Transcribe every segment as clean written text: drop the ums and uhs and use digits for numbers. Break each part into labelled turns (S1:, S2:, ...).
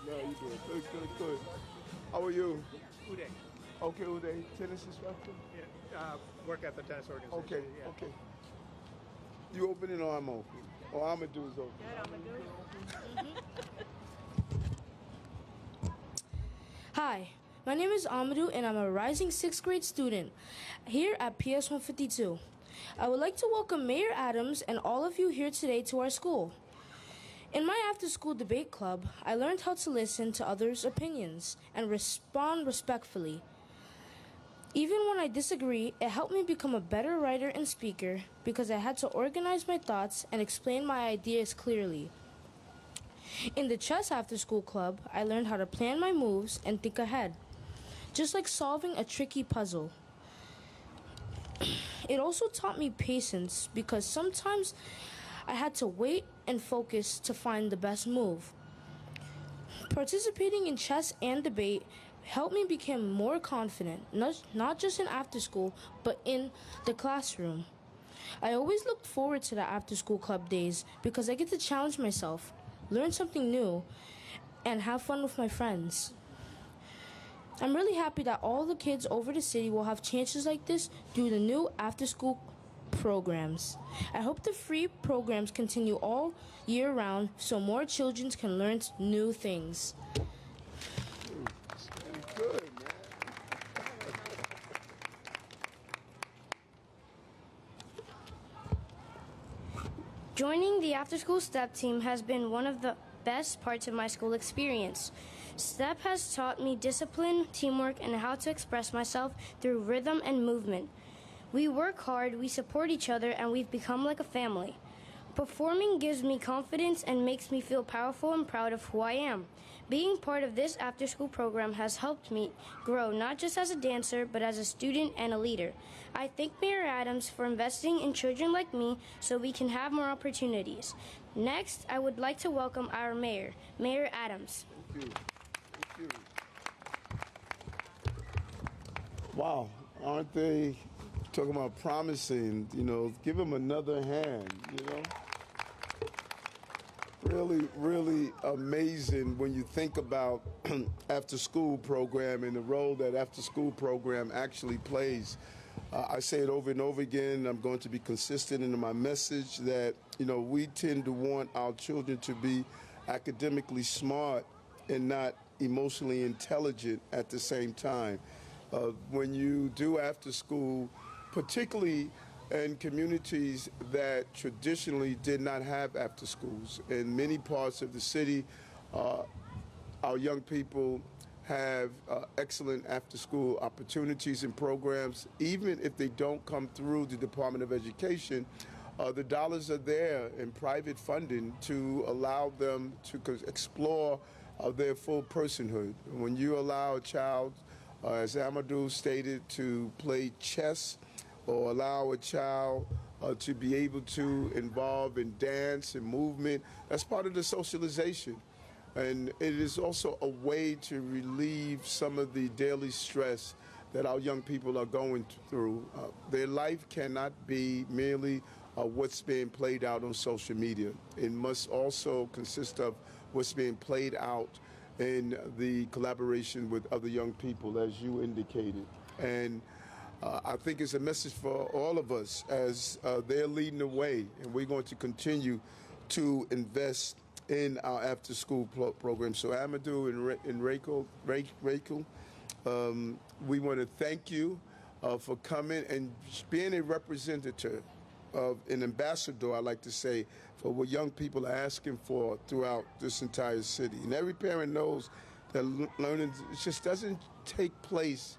S1: No, you doing good, good, good. How are you?
S2: Uday.
S1: Okay, Uday, tennis instructor?
S2: Yeah, work at the tennis organization.
S1: Okay,
S2: Yeah.
S1: okay. You opening or I'm open? Or Amadou's open?
S3: Good, Hi, my name is Amadou and I'm a rising 6th grade student here at PS 152. I would like to welcome Mayor Adams and all of you here today to our school. In my after-school debate club, I learned how to listen to others' opinions and respond respectfully. Even when I disagree, it helped me become a better writer and speaker because I had to organize my thoughts and explain my ideas clearly. In the chess after-school club, I learned how to plan my moves and think ahead, just like solving a tricky puzzle. It also taught me patience because sometimes I had to wait and focus to find the best move. Participating in chess and debate helped me become more confident, not just in after school, but in the classroom. I always looked forward to the after school club days because I get to challenge myself, learn something new, and have fun with my friends. I'm really happy that all the kids over the city will have chances like this through the new after school programs. I hope the free programs continue all year round so more children can learn new things.
S1: Very good, man.
S4: Joining the after-school STEP team has been one of the best parts of my school experience. STEP has taught me discipline, teamwork, and how to express myself through rhythm and movement. We work hard, we support each other, and we've become like a family. Performing gives me confidence and makes me feel powerful and proud of who I am. Being part of this after-school program has helped me grow not just as a dancer, but as a student and a leader. I thank Mayor Adams for investing in children like me so we can have more opportunities. Next, I would like to welcome our mayor, Mayor Adams.
S1: Thank you. Thank you. Wow, aren't they talking about promising? Give them another hand, Really, really amazing when you think about after-school program and the role that after-school program actually plays. I say it over and over again. I'm going to be consistent in my message that, we tend to want our children to be academically smart and not emotionally intelligent at the same time. When you do after-school, particularly in communities that traditionally did not have after schools. In many parts of the city, our young people have excellent after school opportunities and programs. Even if they don't come through the Department of Education, the dollars are there in private funding to allow them to explore their full personhood. When you allow a child, as Amadou stated, to play chess, or allow a child to be able to involve in dance and movement, that's part of the socialization. And it is also a way to relieve some of the daily stress that our young people are going through. Their life cannot be merely what's being played out on social media. It must also consist of what's being played out in the collaboration with other young people, as you indicated. And I think it's a message for all of us as they're leading the way, and we're going to continue to invest in our after-school program. So Amadou and Rachel, we want to thank you for coming and being a representative of an ambassador, I like to say, for what young people are asking for throughout this entire city. And every parent knows that learning just doesn't take place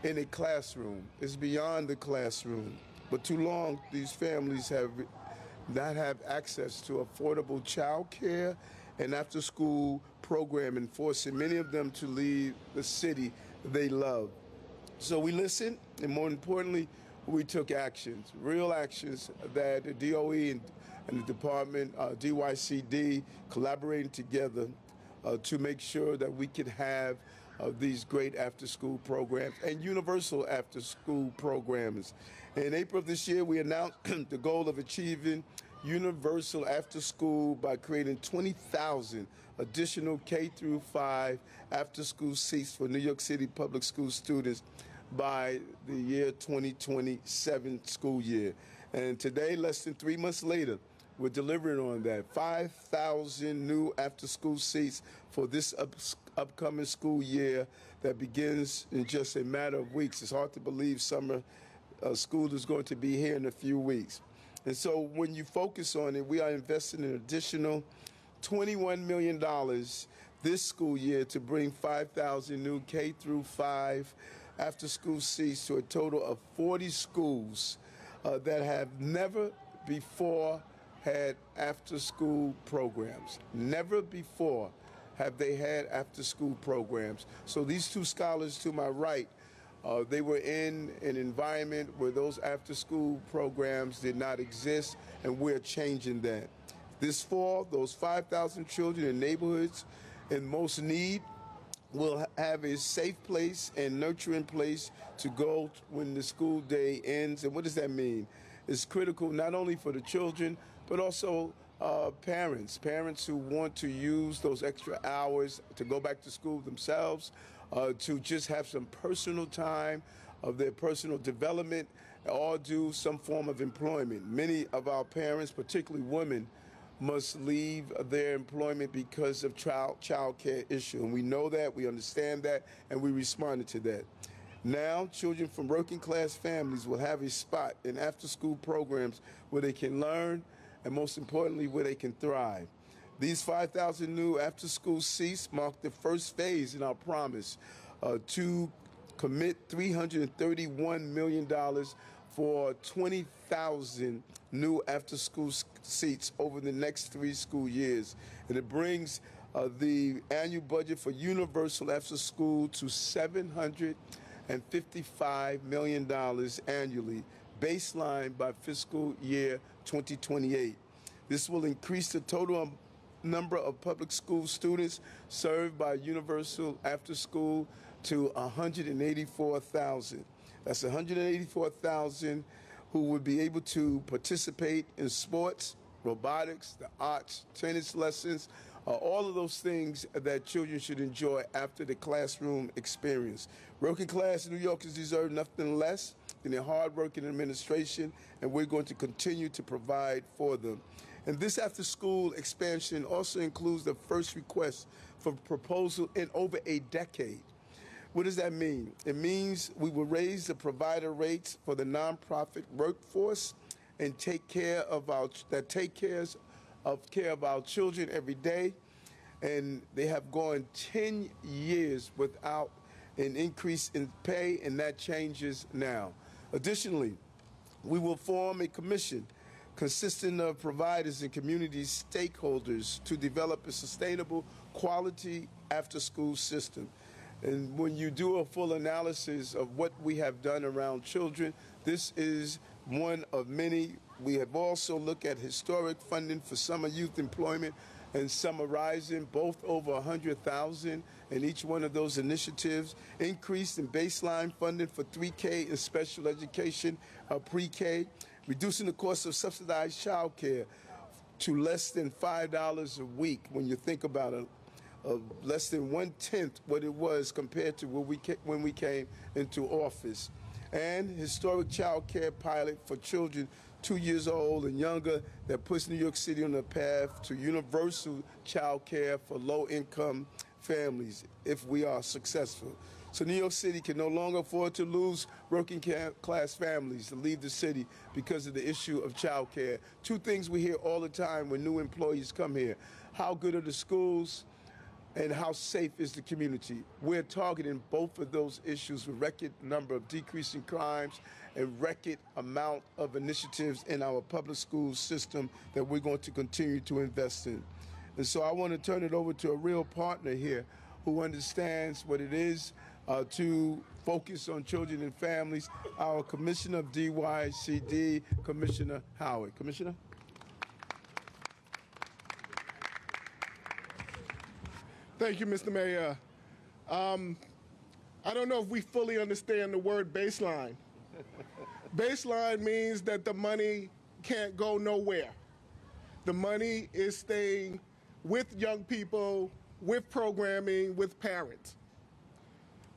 S1: in a classroom. It's beyond the classroom. But too long, these families have not have access to affordable child care and after-school programming, forcing many of them to leave the city they love. So we listened, and more importantly, we took actions, real actions that the DOE and the department, DYCD, collaborating together to make sure that we can have these great after-school programs and universal after-school programs. In April of this year, we announced the goal of achieving universal after school by creating 20,000 additional K through 5 after school seats for New York City public school students by the year 2027 school year. And today, less than 3 months later, we're delivering on that. 5,000 new after-school seats for this upcoming school year that begins in just a matter of weeks. It's hard to believe summer school is going to be here in a few weeks. And so when you focus on it, we are investing an additional $21 million this school year to bring 5,000 new K through 5 after-school seats to a total of 40 schools that have never before had after-school programs. Never before have they had after-school programs. So these two scholars to my right, they were in an environment where those after-school programs did not exist, and we're changing that. This fall, those 5,000 children in neighborhoods in most need will have a safe place and nurturing place to go when the school day ends. And what does that mean? It's critical not only for the children, but also parents who want to use those extra hours to go back to school themselves, to just have some personal time of their personal development, or do some form of employment. Many of our parents, particularly women, must leave their employment because of child care issue. And we know that, we understand that, and we responded to that. Now, children from working class families will have a spot in after-school programs where they can learn and, most importantly, where they can thrive. These 5,000 new after-school seats mark the first phase in our promise to commit $331 million for 20,000 new after-school seats over the next 3 school years. And it brings the annual budget for universal after-school to $755 million annually, baseline by fiscal year 2028. This will increase the total number of public school students served by universal after-school to 184,000. That's 184,000 who would be able to participate in sports, robotics, the arts, tennis lessons, all of those things that children should enjoy after the classroom experience. Working class New Yorkers deserve nothing less than a hard-working administration, and we're going to continue to provide for them. And this after-school expansion also includes the first request for proposal in over a decade. What does that mean? It means we will raise the provider rates for the nonprofit workforce and take care of our children every day. And they have gone 10 years without an increase in pay, and that changes now. Additionally, we will form a commission consisting of providers and community stakeholders to develop a sustainable, quality after-school system. And when you do a full analysis of what we have done around children, this is one of many. We have also looked at historic funding for summer youth employment and Summer Rising, both over 100,000 in each one of those initiatives, increased in baseline funding for 3K and special education, pre-K, reducing the cost of subsidized child care to less than $5 a week when you think about it. Less than 1/10 what it was compared to when we came into office. And historic child care pilot for children 2 years old and younger that puts New York City on the path to universal child care for low-income families if we are successful. So New York City can no longer afford to lose working class families to leave the city because of the issue of child care. 2 things we hear all the time when new employees come here. How good are the schools? And how safe is the community? We're targeting both of those issues with record number of decreasing crimes and record amount of initiatives in our public school system that we're going to continue to invest in. And so I want to turn it over to a real partner here who understands what it is to focus on children and families, our Commissioner of DYCD, Commissioner Howard. Commissioner?
S5: Thank you, Mr. Mayor. I don't know if we fully understand the word baseline. Baseline means that the money can't go nowhere. The money is staying with young people, with programming, with parents.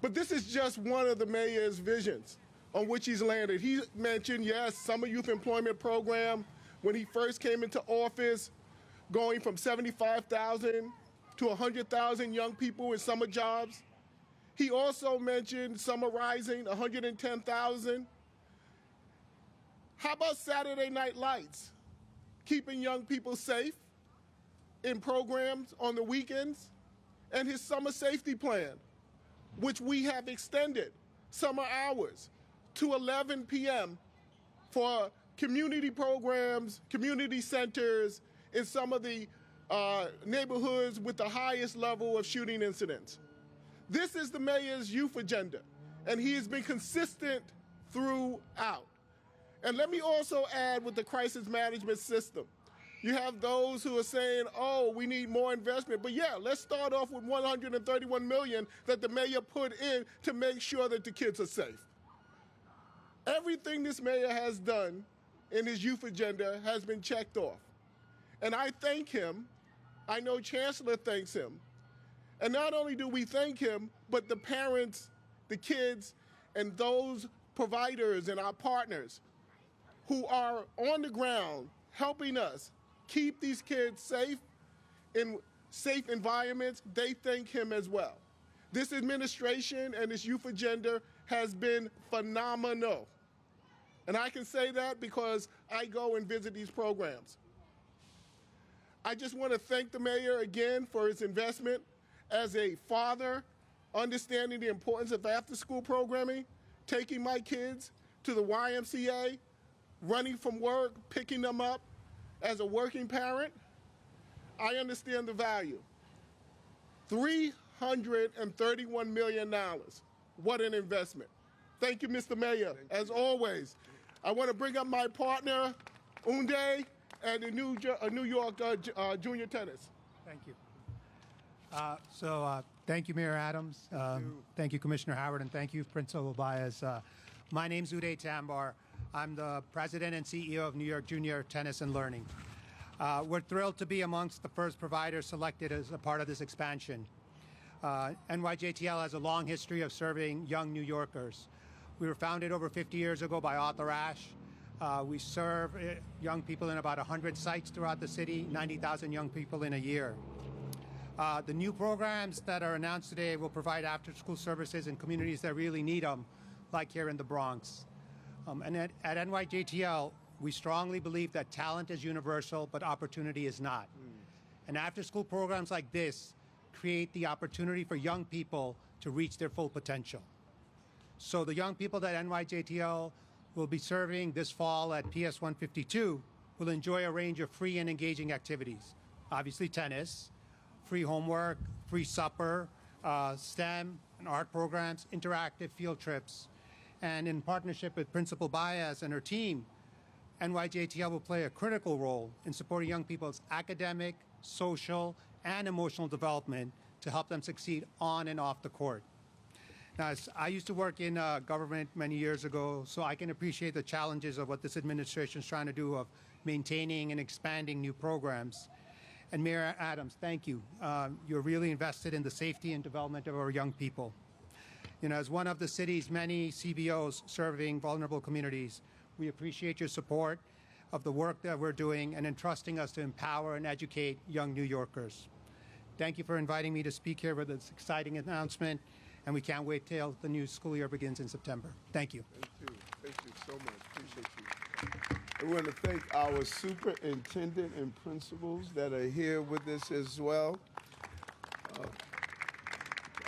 S5: But this is just one of the mayor's visions on which he's landed. He mentioned, yes, summer youth employment program when he first came into office, going from 75,000 to 100,000 young people in summer jobs. He also mentioned Summer Rising, 110,000. How about Saturday Night Lights, keeping young people safe in programs on the weekends? And his summer safety plan, which we have extended summer hours to 11 p.m. for community programs, community centers in some of the neighborhoods with the highest level of shooting incidents. This is the mayor's youth agenda, and he has been consistent throughout. And let me also add with the crisis management system. You have those who are saying, oh, we need more investment. But yeah, let's start off with $131 million that the mayor put in to make sure that the kids are safe. Everything this mayor has done in his youth agenda has been checked off. And I thank him. I know Chancellor thanks him. And not only do we thank him, but the parents, the kids, and those providers and our partners who are on the ground helping us keep these kids safe in safe environments, they thank him as well. This administration and this youth agenda has been phenomenal. And I can say that because I go and visit these programs. I just want to thank the mayor again for his investment as a father, understanding the importance of after-school programming, taking my kids to the YMCA, running from work, picking them up. As a working parent, I understand the value. $331 million. What an investment. Thank you, Mr. Mayor. As always, I want to bring up my partner, Unde, and the New York Junior Tennis.
S2: Thank you. Thank you, Mayor Adams. Thank you, Commissioner Howard, and thank you, Principal Baez. My name's Uday Tambar. I'm the president and CEO of New York Junior Tennis and Learning. We're thrilled to be amongst the first providers selected as a part of this expansion. NYJTL has a long history of serving young New Yorkers. We were founded over 50 years ago by Arthur Ashe. We serve young people in about 100 sites throughout the city, 90,000 young people in a year. The new programs that are announced today will provide after-school services in communities that really need them, like here in the Bronx. And at NYJTL, we strongly believe that talent is universal, but opportunity is not. And after-school programs like this create the opportunity for young people to reach their full potential. So the young people that NYJTL will be serving this fall at PS 152 will enjoy a range of free and engaging activities. Obviously tennis, free homework, free supper, STEM and art programs, interactive field trips. And in partnership with Principal Baez and her team, NYJTL will play a critical role in supporting young people's academic, social, and emotional development to help them succeed on and off the court. Now, I used to work in government many years ago, so I can appreciate the challenges of what this administration is trying to do of maintaining and expanding new programs. And Mayor Adams, thank you. You're really invested in the safety and development of our young people. You know, as one of the city's many CBOs serving vulnerable communities, we appreciate your support of the work that we're doing and entrusting us to empower and educate young New Yorkers. Thank you for inviting me to speak here with this exciting announcement, and we can't wait till the new school year begins in September. Thank you.
S1: Thank you. Thank you so much. Appreciate you. And we want to thank our superintendent and principals that are here with us as well.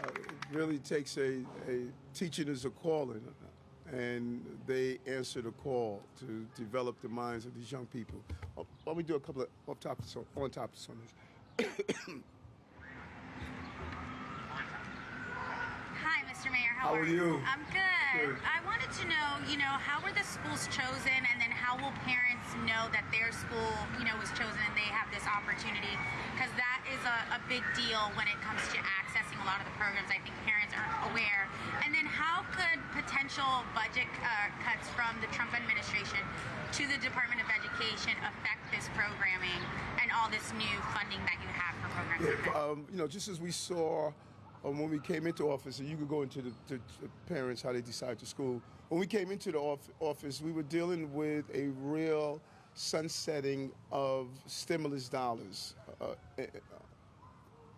S1: It really takes a teaching is a calling, and they answer the call to develop the minds of these young people. Why don't we do a couple of on-topic songs?
S6: Hi, Mr. Mayor.
S1: How are you?
S6: I'm good. I wanted to know, how were the schools chosen, and then how will parents know that their school, was chosen and they have this opportunity? Because that is a big deal when it comes to accessing a lot of the programs I think parents aren't aware. And then how could potential budget cuts from the Trump administration to the Department of Education affect this programming and all this new funding that you have for programs?
S1: You know, just as we saw when we came into office, and you could go into the parents, how they decide to school. When we came into the office, we were dealing with a real sunsetting of stimulus dollars,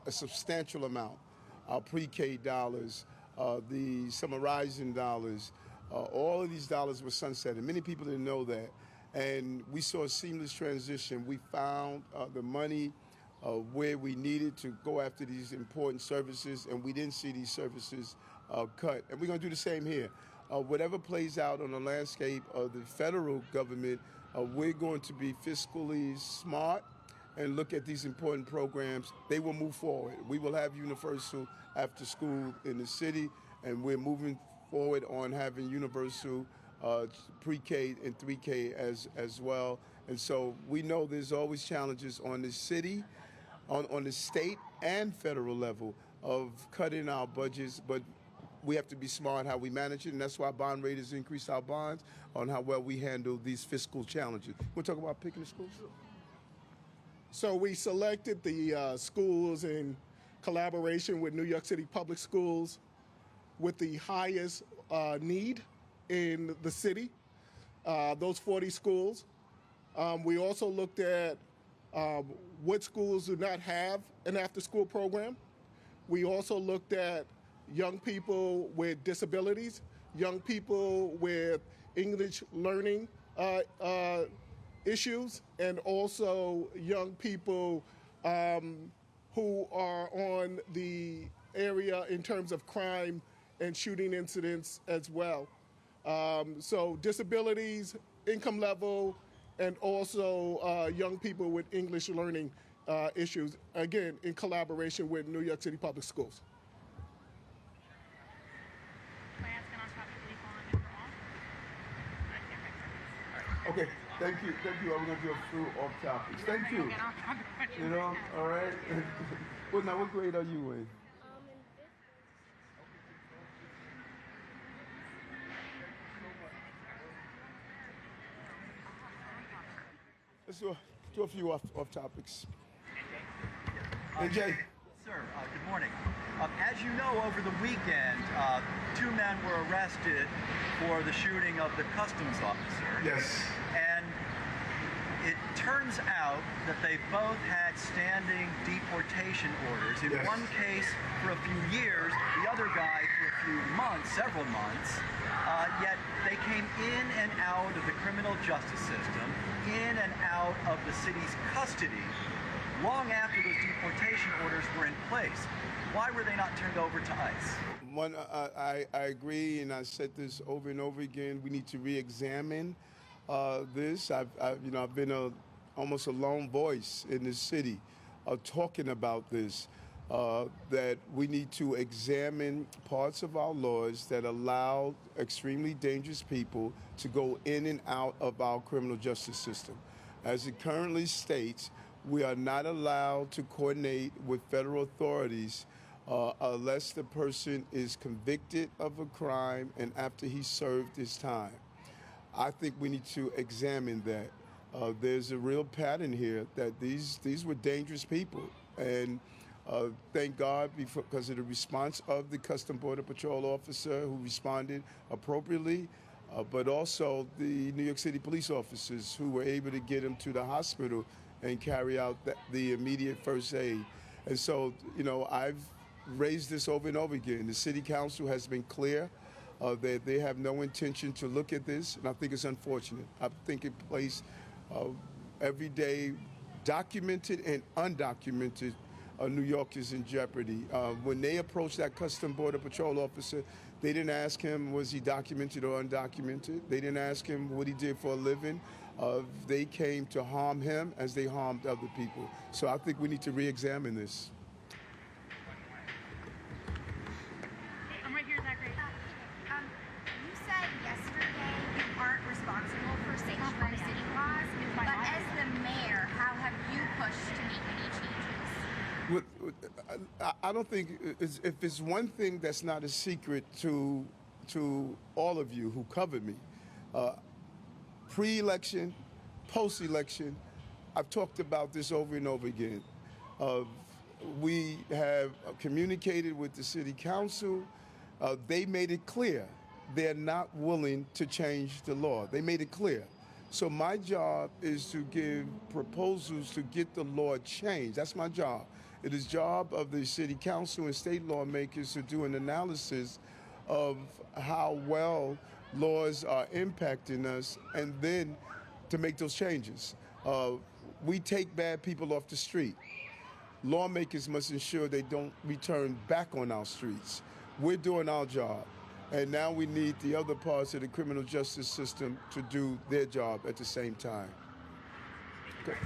S1: a substantial amount. Our pre-K dollars, the summer rising dollars, all of these dollars were sunsetting. Many people didn't know that. And we saw a seamless transition. We found the money where we needed to go after these important services, and we didn't see these services cut. And we're going to do the same here. Whatever plays out on the landscape of the federal government, we're going to be fiscally smart and look at these important programs. They will move forward. We will have universal after school in the city, and we're moving forward on having universal pre-K and 3K as well. And so we know there's always challenges on the city, on the state and federal level of cutting our budgets, but we have to be smart how we manage it, and that's why bond raters increase our bonds on how well we handle these fiscal challenges. We'll talk about picking the schools.
S5: So we selected the schools in collaboration with New York City Public Schools with the highest need in the city, those 40 schools. We also looked at what schools do not have an after-school program. We also looked at young people with disabilities, young people with English learning issues, and also young people who are on the area in terms of crime and shooting incidents as well. So disabilities, income level, and also young people with English learning issues, again, in collaboration with New York City Public Schools.
S1: Okay, thank you. I'm going to do a few off topics. Thank you. You know, all right. Well, now, what grade are you in? Let's do a few off topics. Hey, Jay.
S7: Sir, good morning. As you know, over the weekend, two men were arrested for the shooting of the customs officer.
S1: Yes.
S7: And it turns out that they both had standing deportation orders. In
S1: Yes.
S7: one case for a few years, the other guy for a few months, several months. Yet they came in and out of the criminal justice system, in and out of the city's custody, long after those deportation orders were in place. Why were they not turned over to ICE?
S1: One, I agree, and I said this over and over again. We need to re-examine this. I've been almost a lone voice in this city talking about this. That we need to examine parts of our laws that allow extremely dangerous people to go in and out of our criminal justice system. As it currently states, we are not allowed to coordinate with federal authorities unless the person is convicted of a crime and after he served his time. I think we need to examine that. There's a real pattern here that these were dangerous people, and thank God because of the response of the Custom Border Patrol officer who responded appropriately, but also the New York City police officers who were able to get him to the hospital and carry out the immediate first aid. And so, I've raised this over and over again. The City Council has been clear that they have no intention to look at this, and I think it's unfortunate. I think it placed everyday documented and undocumented New Yorkers in jeopardy. When they approached that Custom Border Patrol officer, they didn't ask him was he documented or undocumented. They didn't ask him what he did for a living. They came to harm him as they harmed other people. So I think we need to re-examine this.
S6: I'm right here, Zachary.
S8: You said yesterday you aren't responsible for sanctuary city laws, but as the mayor, how have you pushed to make any changes?
S1: I don't think if it's one thing that's not a secret to all of you who covered me, pre-election, post-election, I've talked about this over and over again. We have communicated with the city council. They made it clear they're not willing to change the law. They made it clear. So my job is to give proposals to get the law changed. That's my job. It is job of the city council and state lawmakers to do an analysis of how well laws are impacting us and then to make those changes. We take bad people off the street. Lawmakers must ensure they don't return back on our streets. We're doing our job. And now we need the other parts of the criminal justice system to do their job at the same time. Okay.